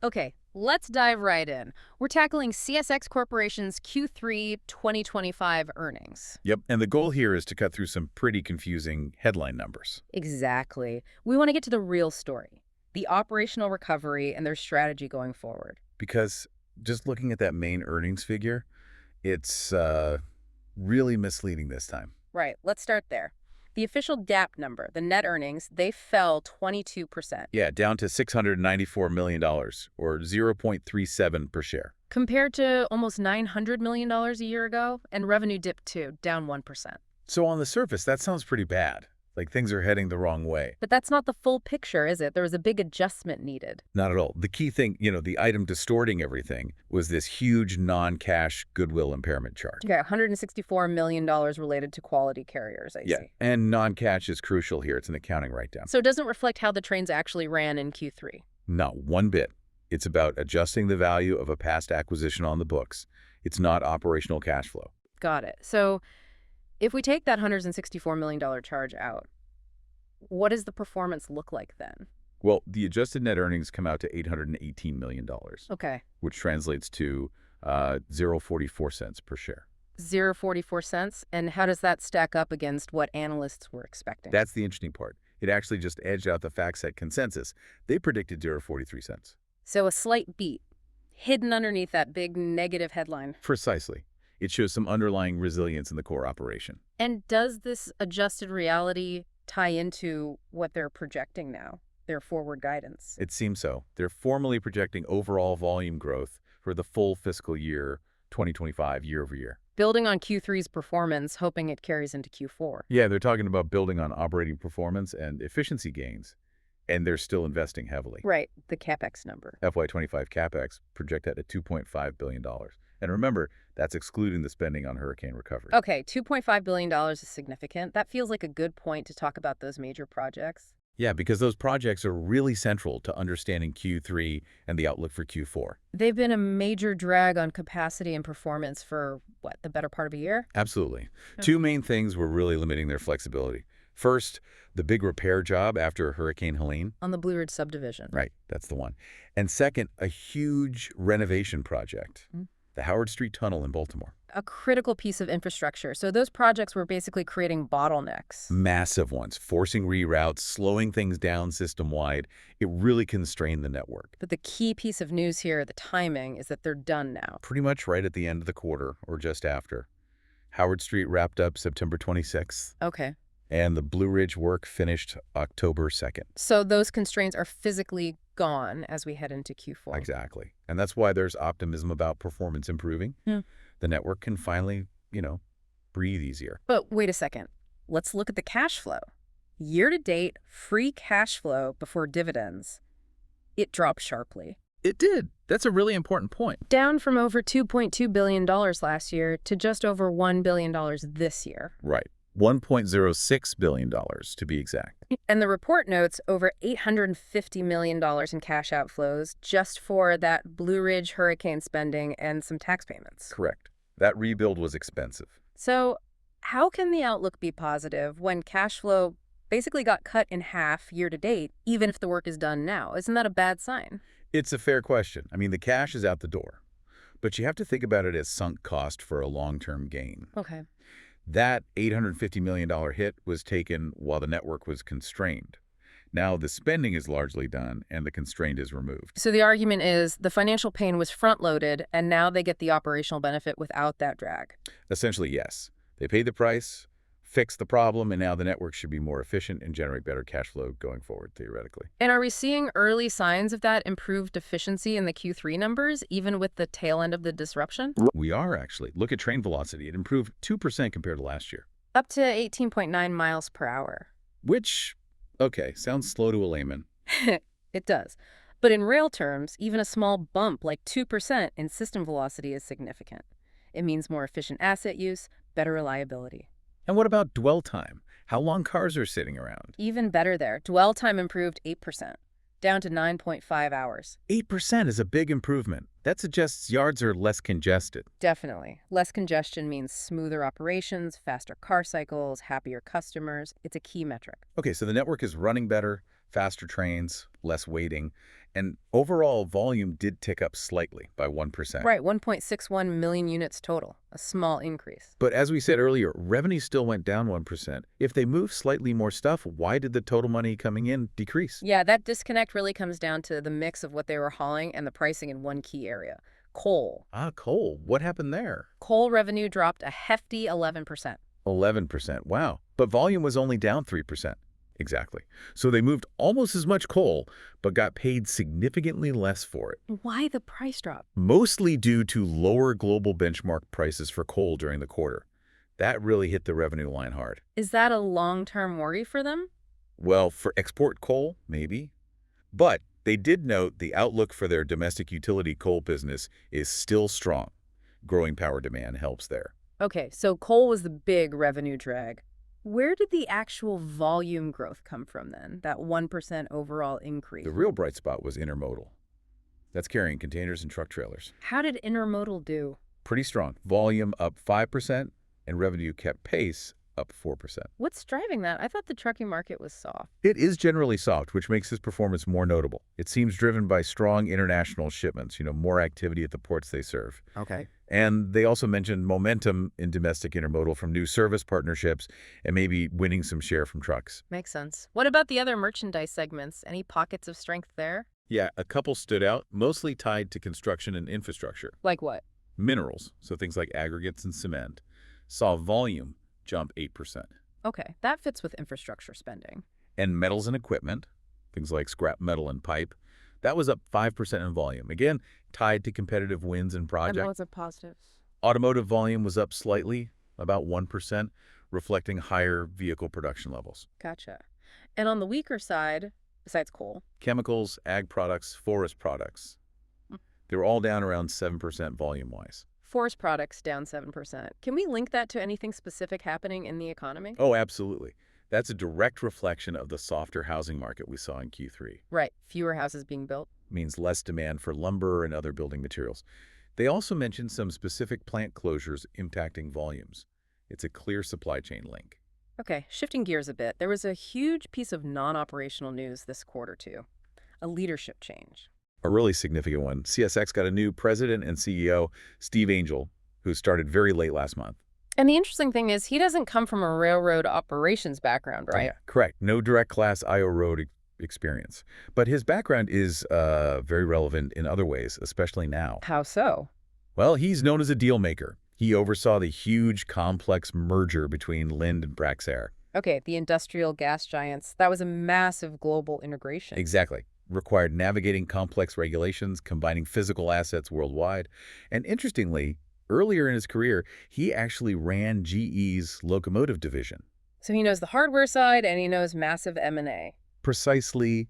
Okay, let's dive right in. We're tackling CSX Corporation's Q3 2025 earnings. Yep, and the goal here is to cut through some pretty confusing headline numbers. Exactly. We want to get to the real story, the operational recovery and their strategy going forward. Because just looking at that main earnings figure, it's really misleading this time. Right, let's start there. The official GAAP number, the net earnings, they fell 22%. Yeah, down to $694 million, or 0.37 per share. Compared to almost $900 million a year ago, and revenue dipped too, down 1%. So on the surface, that sounds pretty bad. Like things are heading the wrong way. But that's not the full picture, is it? There was a big adjustment needed. Not at all. The key thing, the item distorting everything was this huge non-cash Goodwill impairment charge. Okay, $164 million related to quality carriers, I see. And non-cash is crucial here. It's an accounting write-down. So it doesn't reflect how the trains actually ran in Q3. Not one bit. It's about adjusting the value of a past acquisition on the books. It's not operational cash flow. Got it. So if we take that $164 million charge out, what does the performance look like then? Well, the adjusted net earnings come out to $818 million, Okay. which translates to 0.44 cents per share. 0.44 cents? And how does that stack up against what analysts were expecting? That's the interesting part. It actually just edged out the FactSet consensus. They predicted 0.43 cents. So a slight beat, hidden underneath that big negative headline. Precisely. It shows some underlying resilience in the core operation. And does this adjusted reality tie into what they're projecting now, their forward guidance? It seems so. They're formally projecting overall volume growth for the full fiscal year 2025, year over year. Building on Q3's performance, hoping it carries into Q4. Yeah, they're talking about building on operating performance and efficiency gains, and they're still investing heavily. Right, the CapEx number. FY25 CapEx projected at $2.5 billion. And remember, that's excluding the spending on hurricane recovery. Okay, $2.5 billion is significant. That feels like a good point to talk about those major projects. Yeah, because those projects are really central to understanding Q3 and the outlook for Q4. They've been a major drag on capacity and performance for, what, the better part of a year? Absolutely. Two main things were really limiting their flexibility. First, the big repair job after Hurricane Helene. On the Blue Ridge subdivision. Right, that's the one. And second, a huge renovation project. The Howard Street Tunnel in Baltimore. A critical piece of infrastructure. So those projects were basically creating bottlenecks. Massive ones, forcing reroutes, slowing things down system-wide. It really constrained the network. But the key piece of news here, the timing, is that they're done now. Pretty much right at the end of the quarter, or just after. Howard Street wrapped up September 26th. Okay. And the Blue Ridge work finished October 2nd. So those constraints are physically gone as we head into Q4. Exactly. And that's why there's optimism about performance improving. Yeah. The network can finally, breathe easier. But wait a second. Let's look at the cash flow. Year-to-date, free cash flow before dividends, it dropped sharply. It did. That's a really important point. Down from over $2.2 billion last year to just over $1 billion this year. Right. $1.06 billion, to be exact. And the report notes over $850 million in cash outflows just for that Blue Ridge hurricane spending and some tax payments. Correct. That rebuild was expensive. So how can the outlook be positive when cash flow basically got cut in half year to date, even if the work is done now? Isn't that a bad sign? It's a fair question. I mean, the cash is out the door. But you have to think about it as sunk cost for a long-term gain. Okay. That $850 million hit was taken while the network was constrained. Now the spending is largely done and the constraint is removed. So the argument is the financial pain was front-loaded and now they get the operational benefit without that drag. Essentially, yes. They paid the price, fixed the problem, and now the network should be more efficient and generate better cash flow going forward, theoretically. And are we seeing early signs of that improved efficiency in the Q3 numbers, even with the tail end of the disruption? We are, actually. Look at train velocity. It improved 2% compared to last year. Up to 18.9 miles per hour. Which, okay, sounds slow to a layman. It does. But in rail terms, even a small bump like 2% in system velocity is significant. It means more efficient asset use, better reliability. And what about dwell time? How long cars are sitting around? Even better there. Dwell time improved 8%, down to 9.5 hours. 8% is a big improvement. That suggests yards are less congested. Definitely. Less congestion means smoother operations, faster car cycles, happier customers. It's a key metric. Okay, so the network is running better, faster trains, less waiting, and overall volume did tick up slightly by 1%. Right, 1.61 million units total, a small increase. But as we said earlier, revenue still went down 1%. If they moved slightly more stuff, why did the total money coming in decrease? Yeah, that disconnect really comes down to the mix of what they were hauling and the pricing in one key area, coal. Ah, coal. What happened there? Coal revenue dropped a hefty 11%. 11%. Wow. But volume was only down 3%. Exactly. So they moved almost as much coal, but got paid significantly less for it. Why the price drop? Mostly due to lower global benchmark prices for coal during the quarter. That really hit the revenue line hard. Is that a long-term worry for them? Well, for export coal, maybe. But they did note the outlook for their domestic utility coal business is still strong. Growing power demand helps there. Okay, so coal was the big revenue drag. Where did the actual volume growth come from then, that 1% overall increase? The real bright spot was intermodal. That's carrying containers and truck trailers. How did intermodal do? Pretty strong. Volume up 5% and revenue kept pace up 4%. What's driving that? I thought the trucking market was soft. It is generally soft, which makes this performance more notable. It seems driven by strong international shipments, more activity at the ports they serve. Okay. And they also mentioned momentum in domestic intermodal from new service partnerships and maybe winning some share from trucks. Makes sense. What about the other merchandise segments? Any pockets of strength there? Yeah, a couple stood out, mostly tied to construction and infrastructure. Like what? Minerals, so things like aggregates and cement, saw volume jump 8%. Okay, that fits with infrastructure spending. And metals and equipment, things like scrap metal and pipe, that was up 5% in volume. Again, tied to competitive wins and projects. And lots of positives. Automotive volume was up slightly, about 1%, reflecting higher vehicle production levels. Gotcha. And on the weaker side, besides coal? Chemicals, ag products, forest products. They were all down around 7% volume-wise. Forest products down 7%. Can we link that to anything specific happening in the economy? Oh, absolutely. That's a direct reflection of the softer housing market we saw in Q3. Right. Fewer houses being built. Means less demand for lumber and other building materials. They also mentioned some specific plant closures impacting volumes. It's a clear supply chain link. Okay, shifting gears a bit, there was a huge piece of non-operational news this quarter, too. A leadership change. A really significant one. CSX got a new president and CEO, Steve Angel, who started very late last month. And the interesting thing is he doesn't come from a railroad operations background, right? Yeah, correct. No direct Class IO road experience. But his background is very relevant in other ways, especially now. How so? Well, he's known as a deal maker. He oversaw the huge, complex merger between Linde and Praxair. Okay, the industrial gas giants. That was a massive global integration. Exactly. Required navigating complex regulations, combining physical assets worldwide. And interestingly, earlier in his career, he actually ran GE's locomotive division. So he knows the hardware side and he knows massive M&A. Precisely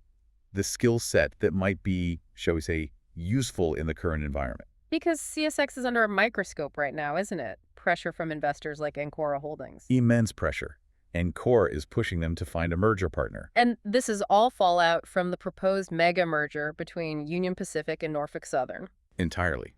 the skill set that might be, shall we say, useful in the current environment. Because CSX is under a microscope right now, isn't it? Pressure from investors like Ancora Holdings. Immense pressure. And Core is pushing them to find a merger partner. And this is all fallout from the proposed mega merger between Union Pacific and Norfolk Southern. Entirely.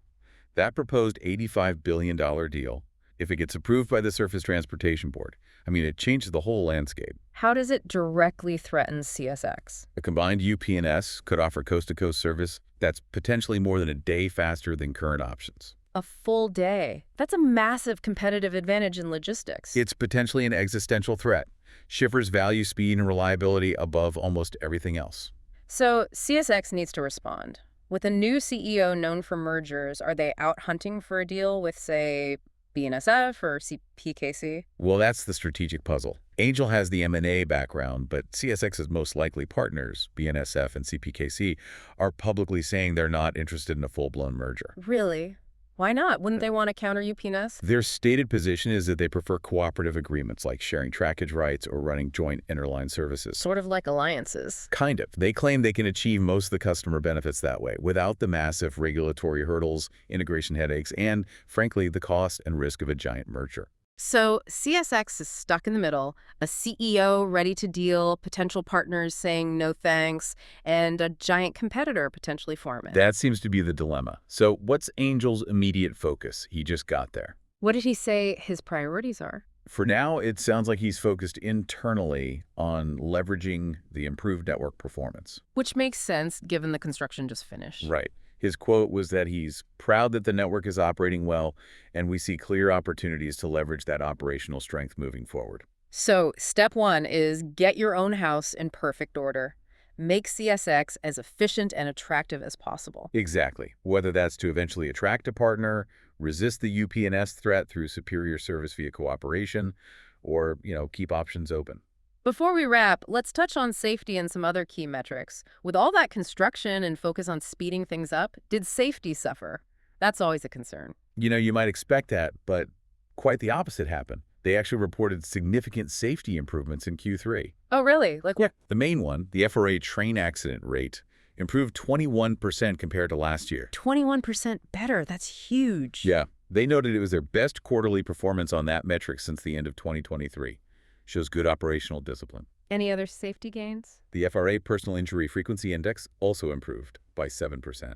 That proposed $85 billion deal, if it gets approved by the Surface Transportation Board, it changes the whole landscape. How does it directly threaten CSX? A combined UP&S could offer coast-to-coast service that's potentially more than a day faster than current options. A full day. That's a massive competitive advantage in logistics. It's potentially an existential threat. Shippers value speed and reliability above almost everything else. So CSX needs to respond. With a new CEO known for mergers, are they out hunting for a deal with, say, BNSF or CPKC? Well, that's the strategic puzzle. Angel has the M&A background, but CSX's most likely partners, BNSF and CPKC, are publicly saying they're not interested in a full-blown merger. Really? Why not? Wouldn't they want to counter UP&S? Their stated position is that they prefer cooperative agreements like sharing trackage rights or running joint interline services. Sort of like alliances. Kind of. They claim they can achieve most of the customer benefits that way without the massive regulatory hurdles, integration headaches, and, frankly, the cost and risk of a giant merger. So CSX is stuck in the middle, a CEO ready to deal, potential partners saying no thanks, and a giant competitor potentially forming. That seems to be the dilemma. So what's Angel's immediate focus? He just got there. What did he say his priorities are? For now, it sounds like he's focused internally on leveraging the improved network performance. Which makes sense given the construction just finished. Right. His quote was that he's proud that the network is operating well, and we see clear opportunities to leverage that operational strength moving forward. So, step one is get your own house in perfect order. Make CSX as efficient and attractive as possible. Exactly. Whether that's to eventually attract a partner, resist the UP&S threat through superior service via cooperation, or, keep options open. Before we wrap, let's touch on safety and some other key metrics. With all that construction and focus on speeding things up, did safety suffer? That's always a concern. You might expect that, but quite the opposite happened. They actually reported significant safety improvements in Q3. Oh, really? Like, Yeah. The main one, the FRA train accident rate, improved 21% compared to last year. 21% better. That's huge. Yeah. They noted it was their best quarterly performance on that metric since the end of 2023. Shows good operational discipline. Any other safety gains? The FRA Personal Injury Frequency Index also improved by 7%.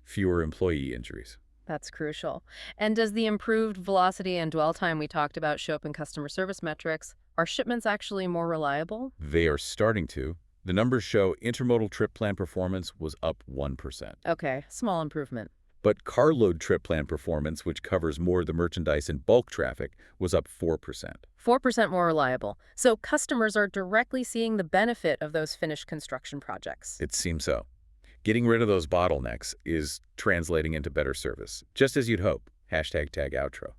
Fewer employee injuries. That's crucial. And does the improved velocity and dwell time we talked about show up in customer service metrics? Are shipments actually more reliable? They are starting to. The numbers show intermodal trip plan performance was up 1%. Okay, small improvement. But carload trip plan performance, which covers more of the merchandise and bulk traffic, was up 4%. 4% more reliable. So customers are directly seeing the benefit of those finished construction projects. It seems so. Getting rid of those bottlenecks is translating into better service, just as you'd hope. #tag outro.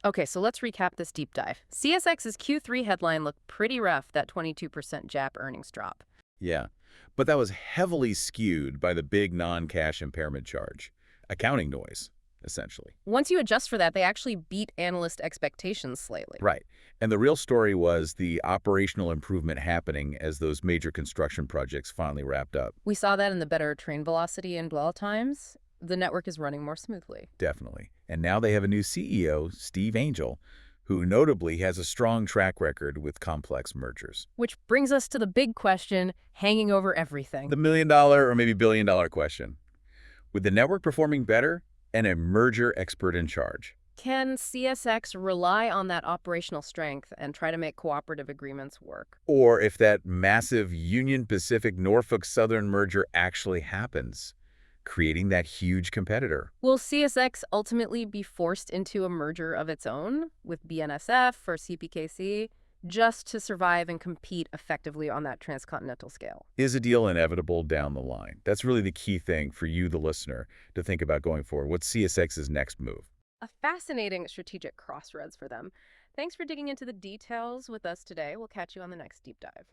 Okay, so let's recap this deep dive. CSX's Q3 headline looked pretty rough, that 22% GAAP earnings drop. Yeah, but that was heavily skewed by the big non-cash impairment charge. Accounting noise, essentially. Once you adjust for that, they actually beat analyst expectations slightly. Right. And the real story was the operational improvement happening as those major construction projects finally wrapped up. We saw that in the better train velocity and dwell times. The network is running more smoothly. Definitely. And now they have a new CEO, Steve Angel, who notably has a strong track record with complex mergers. Which brings us to the big question hanging over everything. The million-dollar or maybe billion-dollar question. With the network performing better and a merger expert in charge, Can CSX rely on that operational strength and try to make cooperative agreements work? or if that massive Union Pacific-Norfolk Southern merger actually happens, creating that huge competitor. Will CSX ultimately be forced into a merger of its own with BNSF or CPKC just to survive and compete effectively on that transcontinental scale? Is a deal inevitable down the line? That's really the key thing for you, the listener, to think about going forward. What's CSX's next move? A fascinating strategic crossroads for them. Thanks for digging into the details with us today. We'll catch you on the next deep dive.